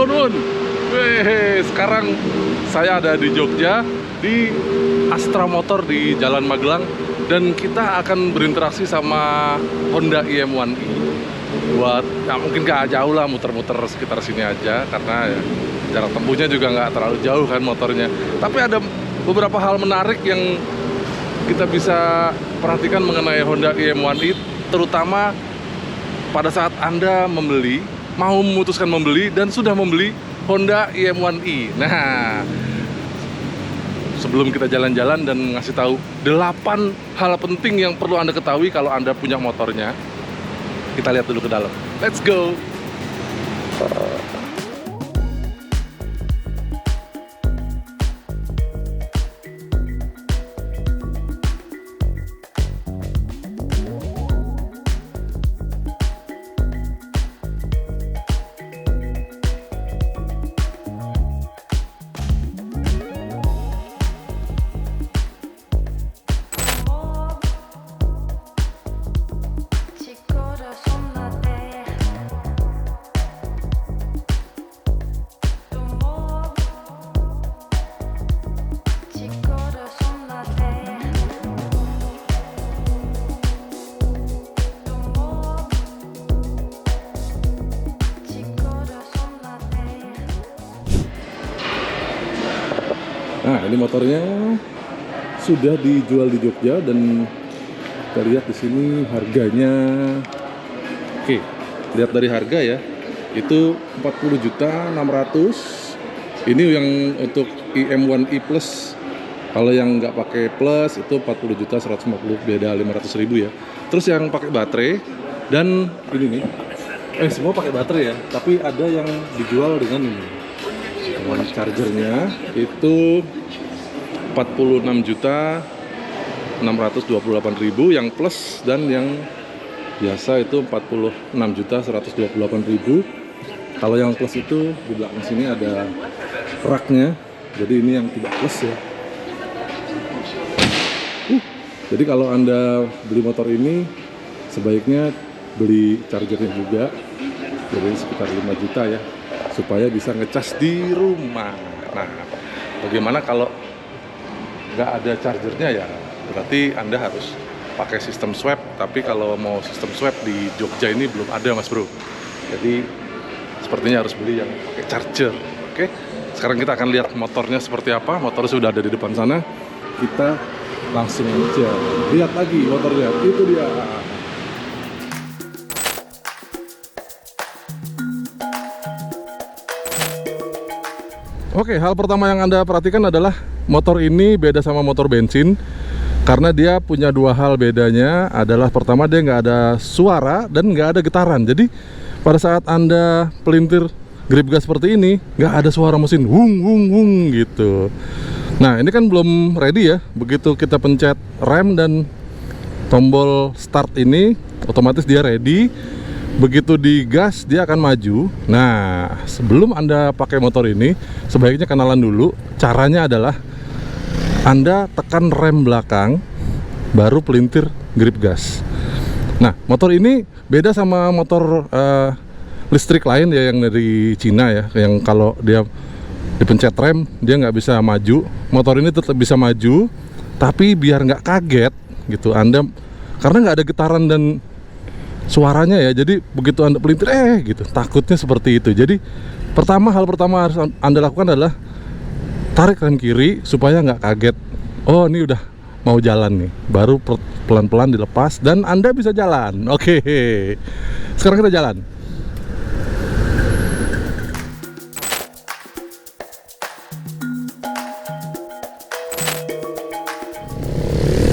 Nun. Weh, sekarang saya ada di Jogja di Astra Motor di Jalan Magelang dan kita akan berinteraksi sama Honda IM1i. Buat ya mungkin gak jauh lah, muter-muter sekitar sini aja karena ya, jarak tempuhnya juga nggak terlalu jauh kan motornya. Tapi ada beberapa hal menarik yang kita bisa perhatikan mengenai Honda IM1i, terutama pada saat Anda mau memutuskan membeli dan sudah membeli Honda IM1i. Nah, sebelum kita jalan-jalan dan ngasih tahu 8 hal penting yang perlu Anda ketahui kalau Anda punya motornya, kita lihat dulu ke dalam. Let's go! Nah, ini motornya sudah dijual di Jogja dan kita lihat di sini harganya. Oke, lihat dari harga ya. Itu 40.600.000. Ini yang untuk IM1i Plus. Kalau yang nggak pakai Plus itu 40.150.000, beda 500.000 ya. Terus yang pakai baterai dan ini nih. Semua pakai baterai ya, tapi ada yang dijual dengan ini. Chargernya itu 46.628.000 yang plus, dan yang biasa itu 46.128.000. Kalau yang plus itu di belakang sini ada raknya, jadi ini yang tidak plus ya. Jadi kalau Anda beli motor ini sebaiknya beli chargernya juga, jadi sekitar 5 juta ya, supaya bisa ngecas di rumah. Nah, bagaimana kalau nggak ada chargernya ya? Berarti Anda harus pakai sistem swap. Tapi kalau mau sistem swap di Jogja ini belum ada, Mas Bro. Jadi sepertinya harus beli yang pakai charger. Oke, sekarang kita akan lihat motornya seperti apa. Motornya sudah ada di depan sana. Kita langsung aja lihat lagi motornya. Itu dia. Oke, hal pertama yang Anda perhatikan adalah motor ini beda sama motor bensin. Karena dia punya 2 hal bedanya. Adalah pertama, dia nggak ada suara dan nggak ada getaran. Jadi pada saat Anda pelintir grip gas seperti ini, nggak ada suara mesin wung wung wung gitu. Nah, ini kan belum ready ya. Begitu kita pencet rem dan tombol start ini, otomatis dia ready. Begitu digas dia akan maju. Nah, sebelum Anda pakai motor ini sebaiknya kenalan dulu. Caranya adalah Anda tekan rem belakang, baru pelintir grip gas. Nah, motor ini beda sama motor listrik lain ya, yang dari Cina ya, yang kalau dia dipencet rem dia nggak bisa maju. Motor ini tetap bisa maju, tapi biar nggak kaget gitu Anda, karena nggak ada getaran dan suaranya ya. Jadi begitu Anda pelintir gitu, takutnya seperti itu. Jadi hal pertama harus Anda lakukan adalah tarik rem kiri supaya nggak kaget. Oh, ini udah mau jalan nih, baru pelan-pelan dilepas dan Anda bisa jalan. Oke, sekarang kita jalan.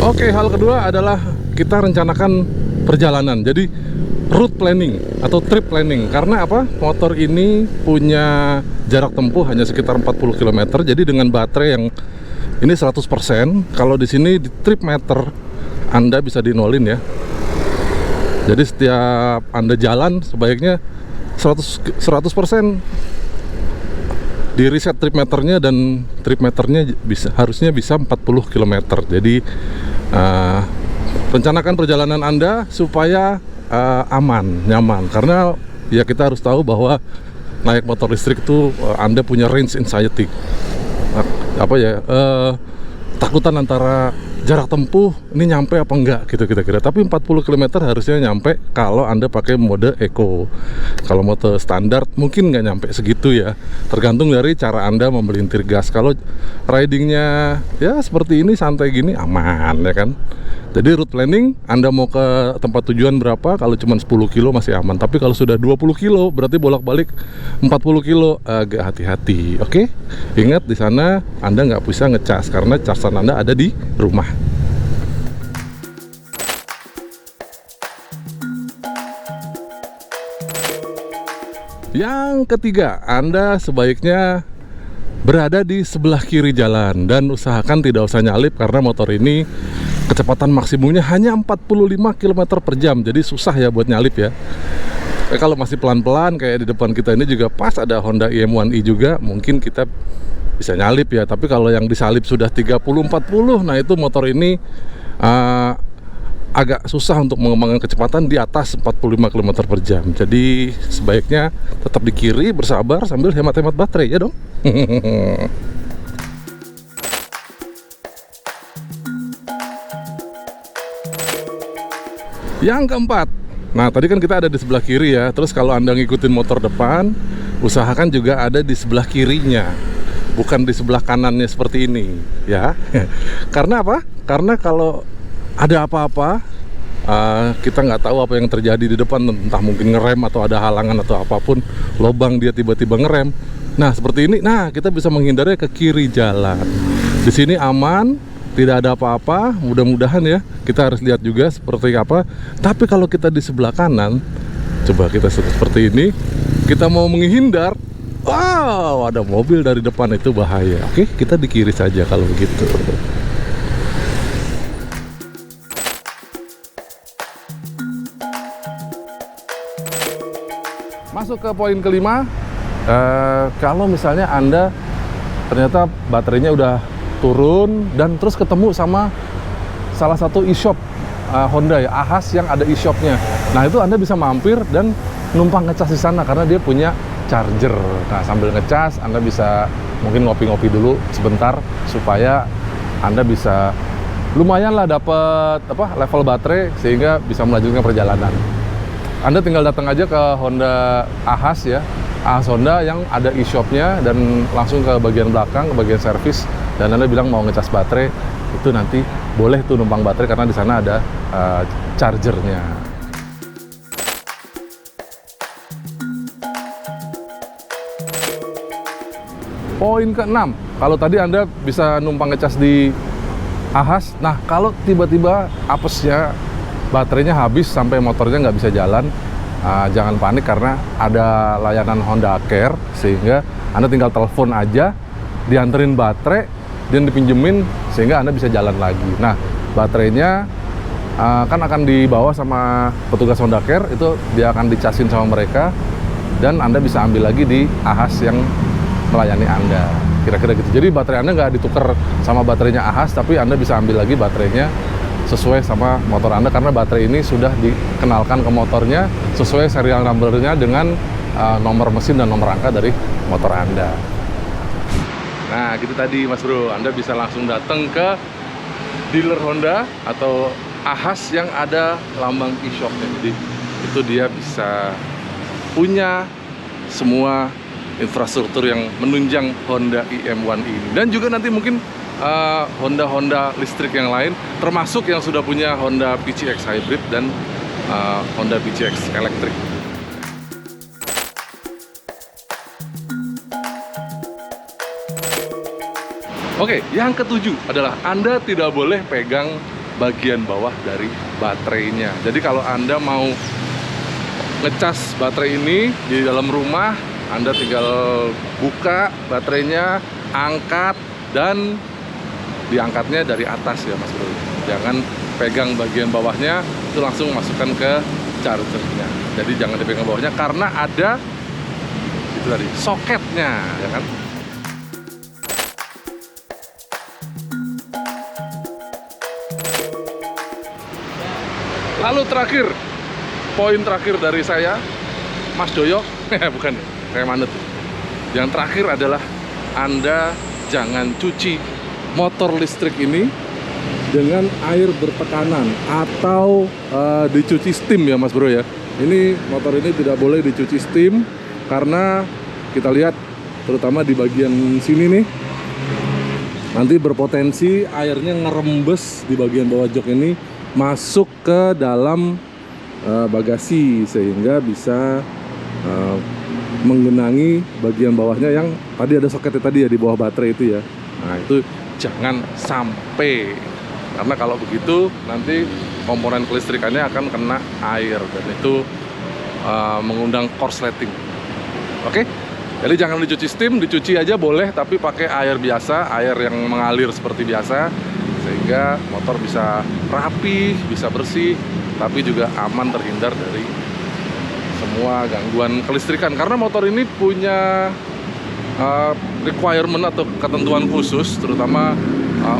Oke, hal kedua adalah kita rencanakan perjalanan. Jadi route planning atau trip planning. Karena apa? Motor ini punya jarak tempuh hanya sekitar 40 km. Jadi dengan baterai yang ini 100%, kalau di sini di trip meter Anda bisa dinolin ya. Jadi setiap Anda jalan sebaiknya 100% di reset trip meternya, dan trip meternya harusnya bisa 40 km. Jadi rencanakan perjalanan Anda supaya aman, nyaman. Karena ya kita harus tahu bahwa naik motor listrik tuh Anda punya range anxiety. Takutan antara jarak tempuh ini nyampe apa enggak gitu kira-kira. Tapi 40 km harusnya nyampe kalau Anda pakai mode eco. Kalau mode standar mungkin nggak nyampe segitu ya, tergantung dari cara Anda memelintir gas. Kalau ridingnya ya seperti ini, santai gini, aman ya kan. Jadi route planning, Anda mau ke tempat tujuan berapa, kalau cuma 10 kilo masih aman. Tapi kalau sudah 20 kilo, berarti bolak-balik 40 kilo, agak hati-hati. Oke? Ingat di sana Anda nggak bisa ngecas, karena casan Anda ada di rumah. Yang ketiga, Anda sebaiknya berada di sebelah kiri jalan dan usahakan tidak usah nyalip, karena motor ini kecepatan maksimumnya hanya 45 km per jam. Jadi susah ya buat nyalip ya. Kalau masih pelan-pelan kayak di depan kita ini juga pas ada Honda IM1i juga, mungkin kita bisa nyalip ya. Tapi kalau yang disalip sudah 30-40, nah itu motor ini agak susah untuk mengembangkan kecepatan di atas 45 km per jam. Jadi sebaiknya tetap di kiri, bersabar sambil hemat-hemat baterai ya dong. Yang keempat, nah tadi kan kita ada di sebelah kiri ya. Terus kalau Anda ngikutin motor depan, usahakan juga ada di sebelah kirinya, bukan di sebelah kanannya seperti ini ya. Karena apa? Karena kalau ada apa-apa, kita nggak tahu apa yang terjadi di depan, entah mungkin ngerem atau ada halangan atau apapun, lobang dia tiba-tiba ngerem. Nah seperti ini, nah kita bisa menghindari ke kiri jalan. Di sini aman, tidak ada apa-apa, mudah-mudahan ya. Kita harus lihat juga seperti apa. Tapi kalau kita di sebelah kanan, coba kita seperti ini, kita mau menghindar, wow, ada mobil dari depan, itu bahaya. Oke, kita di kiri saja kalau begitu. Masuk ke poin kelima, kalau misalnya Anda ternyata baterainya udah turun dan terus ketemu sama salah satu e-shop Honda ya, Ahas yang ada e-shopnya. Nah itu Anda bisa mampir dan numpang ngecas di sana karena dia punya charger. Nah sambil ngecas Anda bisa mungkin ngopi-ngopi dulu sebentar supaya Anda bisa lumayan lah dapat level baterai sehingga bisa melanjutkan perjalanan. Anda tinggal datang aja ke Honda Ahas ya, Ahas Honda yang ada e-shopnya, dan langsung ke bagian belakang, ke bagian servis, dan Anda bilang mau ngecas baterai, itu nanti boleh tuh numpang baterai karena di sana ada chargernya. Poin ke-6, kalau tadi Anda bisa numpang ngecas di Ahas, nah kalau tiba-tiba apesnya baterainya habis sampai motornya nggak bisa jalan, jangan panik karena ada layanan Honda Care, sehingga Anda tinggal telepon aja, dianterin baterai dan dipinjemin sehingga Anda bisa jalan lagi. Nah baterainya kan akan dibawa sama petugas Honda Care, itu dia akan dicasin sama mereka dan Anda bisa ambil lagi di Ahas yang melayani Anda, kira-kira gitu. Jadi baterai Anda nggak ditukar sama baterainya Ahas, tapi Anda bisa ambil lagi baterainya sesuai sama motor Anda, karena baterai ini sudah dikenalkan ke motornya sesuai serial number-nya dengan nomor mesin dan nomor angka dari motor Anda. Nah gitu tadi Mas Bro, Anda bisa langsung datang ke dealer Honda atau Ahas yang ada lambang e-shopnya. Jadi itu dia bisa punya semua infrastruktur yang menunjang Honda IM1i ini, dan juga nanti mungkin Honda listrik yang lain, termasuk yang sudah punya Honda PCX Hybrid dan Honda PCX Electric. Oke, yang ketujuh adalah Anda tidak boleh pegang bagian bawah dari baterainya. Jadi kalau Anda mau ngecas baterai ini di dalam rumah, Anda tinggal buka baterainya, angkat, dan diangkatnya dari atas ya Mas Bro. Jangan pegang bagian bawahnya, itu langsung masukkan ke chargernya. Jadi jangan dipegang bawahnya karena ada itu tadi soketnya ya kan. Lalu terakhir, poin terakhir dari saya, Mas Doyo, bukan ya? kayak mana tuh? Yang terakhir adalah Anda jangan cuci motor listrik ini dengan air bertekanan atau dicuci steam ya Mas Bro ya. Ini motor ini tidak boleh dicuci steam karena kita lihat terutama di bagian sini nih, nanti berpotensi airnya ngerembes di bagian bawah jok ini masuk ke dalam bagasi sehingga bisa menggenangi bagian bawahnya yang tadi ada soketnya tadi ya di bawah baterai itu ya. Nah itu jangan sampai, karena kalau begitu nanti komponen kelistrikannya akan kena air dan itu mengundang korsleting. Oke? Jadi jangan dicuci steam, dicuci aja boleh tapi pakai air biasa, air yang mengalir seperti biasa sehingga motor bisa rapi, bisa bersih, tapi juga aman terhindar dari semua gangguan kelistrikan. Karena motor ini punya requirement atau ketentuan khusus, terutama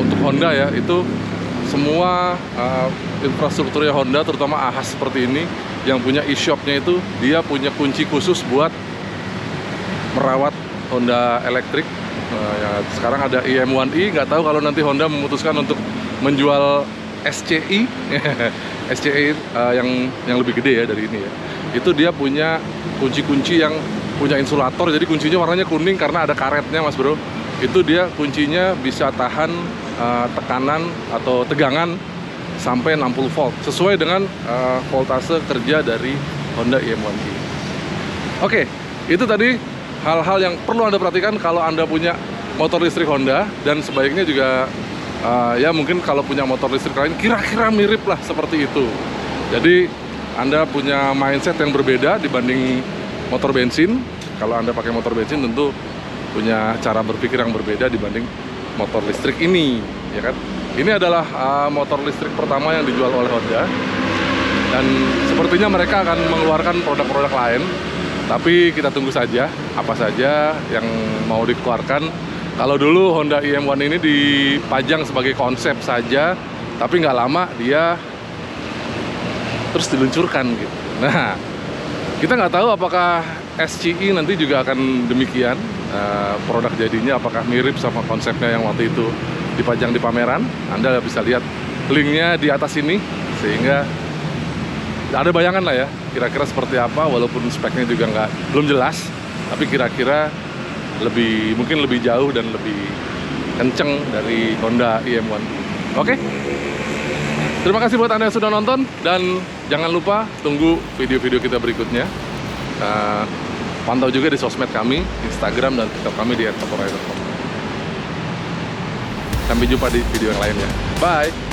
untuk Honda ya, itu semua infrastrukturnya Honda, terutama AHAS seperti ini, yang punya e-shopnya itu dia punya kunci khusus buat merawat Honda elektrik. Ya, sekarang ada IM1i, nggak tahu kalau nanti Honda memutuskan untuk menjual SCI, SCI yang lebih gede ya dari ini ya. Itu dia punya kunci-kunci yang punya insulator, jadi kuncinya warnanya kuning karena ada karetnya Mas Bro. Itu dia kuncinya bisa tahan tekanan atau tegangan sampai 60 volt sesuai dengan voltase kerja dari Honda IM1i. Oke, itu tadi hal-hal yang perlu Anda perhatikan kalau Anda punya motor listrik Honda, dan sebaiknya juga ya mungkin kalau punya motor listrik lain kira-kira mirip lah seperti itu. Jadi Anda punya mindset yang berbeda dibanding motor bensin. Kalau Anda pakai motor bensin tentu punya cara berpikir yang berbeda dibanding motor listrik ini, ya kan? Ini adalah motor listrik pertama yang dijual oleh Honda, dan sepertinya mereka akan mengeluarkan produk-produk lain. Tapi kita tunggu saja apa saja yang mau dikeluarkan. Kalau dulu Honda IM1 ini dipajang sebagai konsep saja, tapi nggak lama dia terus diluncurkan gitu. Nah, kita nggak tahu apakah SCI nanti juga akan demikian. Produk jadinya apakah mirip sama konsepnya yang waktu itu dipajang di pameran. Anda bisa lihat linknya di atas ini, sehingga ada bayangan lah ya kira-kira seperti apa, walaupun speknya juga belum jelas, tapi kira-kira mungkin lebih jauh dan lebih kenceng dari Honda IM1. Oke? Terima kasih buat Anda yang sudah nonton, dan jangan lupa tunggu video-video kita berikutnya. Pantau juga di sosmed kami, Instagram dan TikTok kami di @motorrider.com. Sampai jumpa di video yang lainnya. Bye!